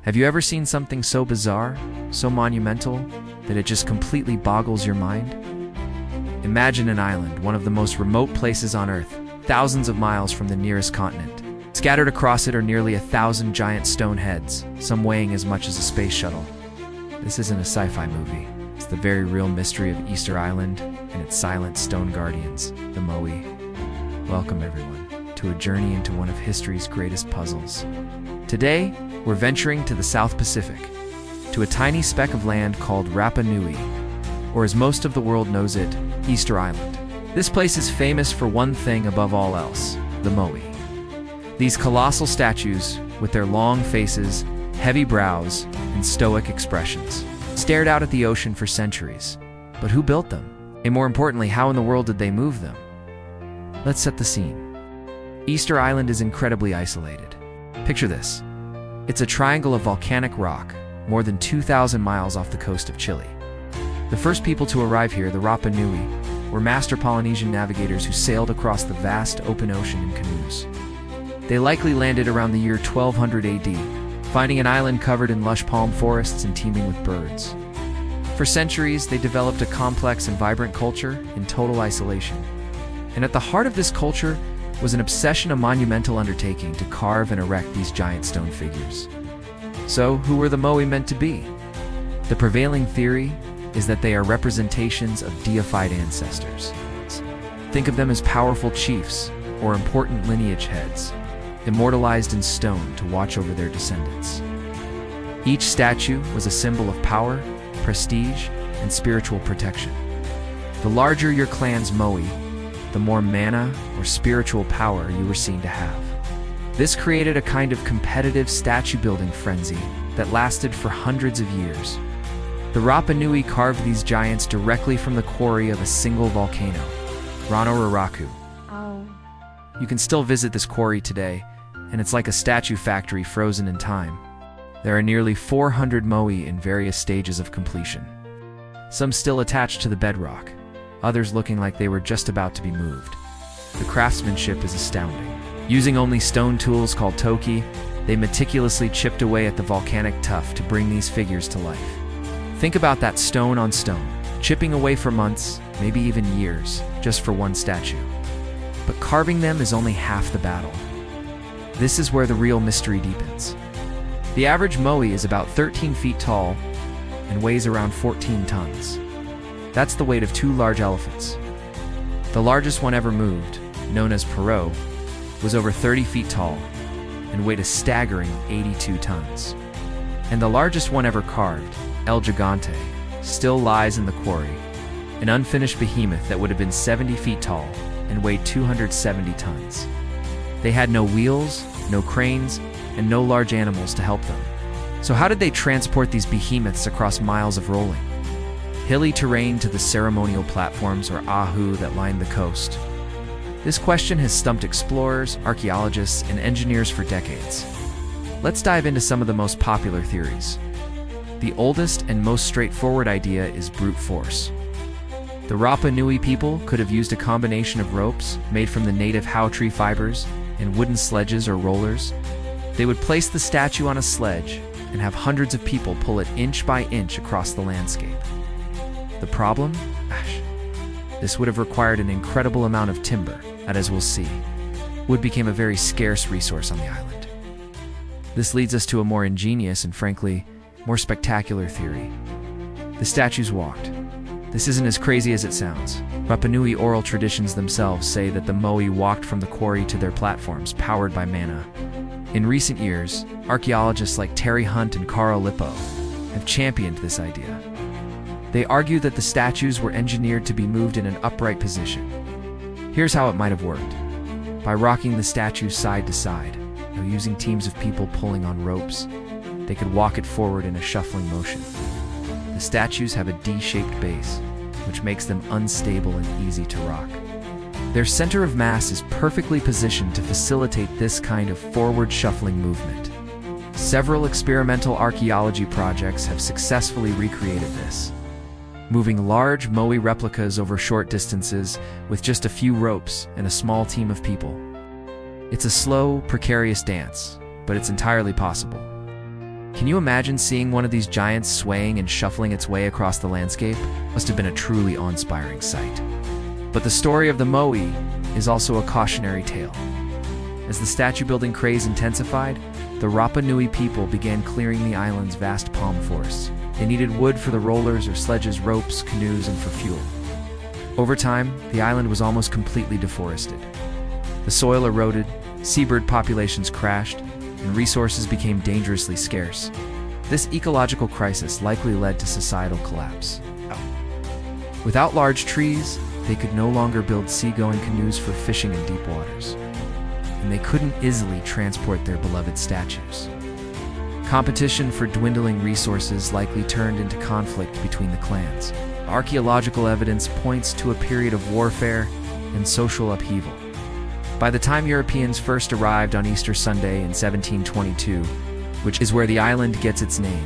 Have you ever seen something so bizarre, so monumental, that it just completely boggles your mind? Imagine an island, one of the most remote places on Earth, thousands of miles from the nearest continent. Scattered across it are nearly 1,000 giant stone heads, some weighing as much as a space shuttle. This isn't a sci-fi movie. It's the very real mystery of Easter Island and its silent stone guardians, the Moai. Welcome, everyone, to a journey into one of history's greatest puzzles. Today, we're venturing to the South Pacific, to a tiny speck of land called Rapa Nui, or as most of the world knows it, Easter Island. This place is famous for one thing above all else, the Moai. These colossal statues, with their long faces, heavy brows, and stoic expressions, stared out at the ocean for centuries. But who built them? And more importantly, how in the world did they move them? Let's set the scene. Easter Island is incredibly isolated. Picture this. It's a triangle of volcanic rock, more than 2,000 miles off the coast of Chile. The first people to arrive here, the Rapa Nui, were master Polynesian navigators who sailed across the vast open ocean in canoes. They likely landed around the year 1200 AD, finding an island covered in lush palm forests and teeming with birds. For centuries, they developed a complex and vibrant culture in total isolation. And at the heart of this culture was an obsession, a monumental undertaking to carve and erect these giant stone figures. So, who were the Moai meant to be? The prevailing theory is that they are representations of deified ancestors. Think of them as powerful chiefs or important lineage heads, immortalized in stone to watch over their descendants. Each statue was a symbol of power, prestige, and spiritual protection. The larger your clan's Moai, the more mana or spiritual power you were seen to have. This created a kind of competitive statue-building frenzy that lasted for hundreds of years. The Rapa Nui carved these giants directly from the quarry of a single volcano, Ranoraku. You can still visit this quarry today, and it's like a statue factory frozen in time. There are nearly 400 Moai in various stages of completion. Some still attached to the bedrock, others looking like they were just about to be moved. The craftsmanship is astounding. Using only stone tools called toki, they meticulously chipped away at the volcanic tuff to bring these figures to life. Think about that, stone on stone, chipping away for months, maybe even years, just for one statue. But carving them is only half the battle. This is where the real mystery deepens. The average Moai is about 13 feet tall and weighs around 14 tons. That's the weight of 2 large elephants. The largest one ever moved, known as Perot, was over 30 feet tall and weighed a staggering 82 tons. And the largest one ever carved, El Gigante, still lies in the quarry, an unfinished behemoth that would have been 70 feet tall and weighed 270 tons. They had no wheels, no cranes, and no large animals to help them. So how did they transport these behemoths across miles of rolling, hilly terrain to the ceremonial platforms or ahu that line the coast? This question has stumped explorers, archaeologists, and engineers for decades. Let's dive into some of the most popular theories. The oldest and most straightforward idea is brute force. The Rapa Nui people could have used a combination of ropes made from the native hau tree fibers and wooden sledges or rollers. They would place the statue on a sledge and have hundreds of people pull it inch by inch across the landscape. The problem? This would have required an incredible amount of timber, and as we'll see, wood became a very scarce resource on the island. This leads us to a more ingenious and, frankly, more spectacular theory. The statues walked. This isn't as crazy as it sounds. Rapa Nui oral traditions themselves say that the Moai walked from the quarry to their platforms, powered by mana. In recent years, archaeologists like Terry Hunt and Carl Lippo have championed this idea. They argue that the statues were engineered to be moved in an upright position. Here's how it might have worked. By rocking the statues side to side, using teams of people pulling on ropes, they could walk it forward in a shuffling motion. The statues have a D-shaped base, which makes them unstable and easy to rock. Their center of mass is perfectly positioned to facilitate this kind of forward shuffling movement. Several experimental archaeology projects have successfully recreated this, moving large Moai replicas over short distances with just a few ropes and a small team of people. It's a slow, precarious dance, but it's entirely possible. Can Can you imagine seeing one of these giants swaying and shuffling its way across the landscape? Must have been a truly awe-inspiring sight. But the story of the Moai is also a cautionary tale. As the statue-building craze intensified, the Rapa Nui people began clearing the island's vast palm forests. They needed wood for the rollers or sledges, ropes, canoes, and for fuel. Over time, the island was almost completely deforested. The soil eroded, seabird populations crashed, and resources became dangerously scarce. This ecological crisis likely led to societal collapse. Without large trees, they could no longer build seagoing canoes for fishing in deep waters, and they couldn't easily transport their beloved statues. Competition for dwindling resources likely turned into conflict between the clans. Archaeological evidence points to a period of warfare and social upheaval. By the time Europeans first arrived on Easter Sunday in 1722, which is where the island gets its name,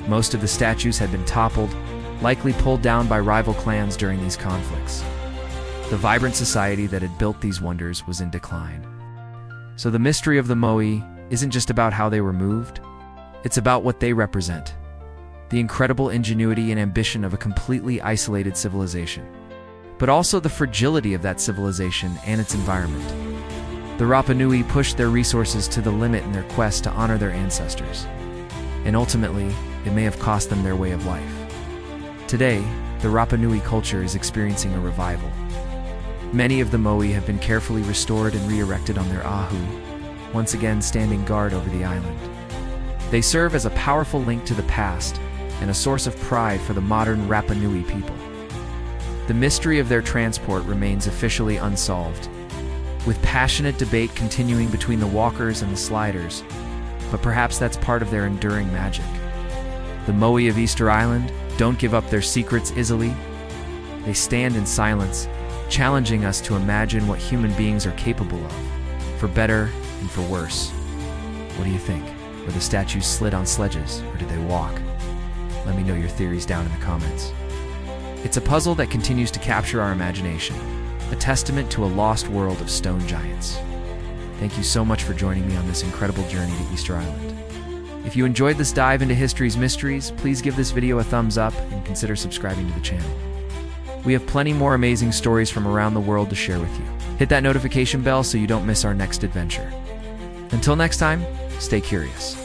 most of the statues had been toppled, likely pulled down by rival clans during these conflicts. The vibrant society that had built these wonders was in decline. So the mystery of the Moai isn't just about how they were moved, it's about what they represent. The incredible ingenuity and ambition of a completely isolated civilization, but also the fragility of that civilization and its environment. The Rapa Nui pushed their resources to the limit in their quest to honor their ancestors, and ultimately, it may have cost them their way of life. Today, the Rapa Nui culture is experiencing a revival. Many of the Moai have been carefully restored and re-erected on their ahu, once again standing guard over the island. They serve as a powerful link to the past and a source of pride for the modern Rapa Nui people. The mystery of their transport remains officially unsolved, with passionate debate continuing between the walkers and the sliders, but perhaps that's part of their enduring magic. The Moai of Easter Island don't give up their secrets easily. They stand in silence, challenging us to imagine what human beings are capable of, for better and for worse. What do you think? Were the statues slid on sledges, or did they walk? Let me know your theories down in the comments. It's a puzzle that continues to capture our imagination, a testament to a lost world of stone giants. Thank you so much for joining me on this incredible journey to Easter Island. If you enjoyed this dive into history's mysteries, please give this video a thumbs up and consider subscribing to the channel. We have plenty more amazing stories from around the world to share with you. Hit that notification bell so you don't miss our next adventure. Until next time, stay curious.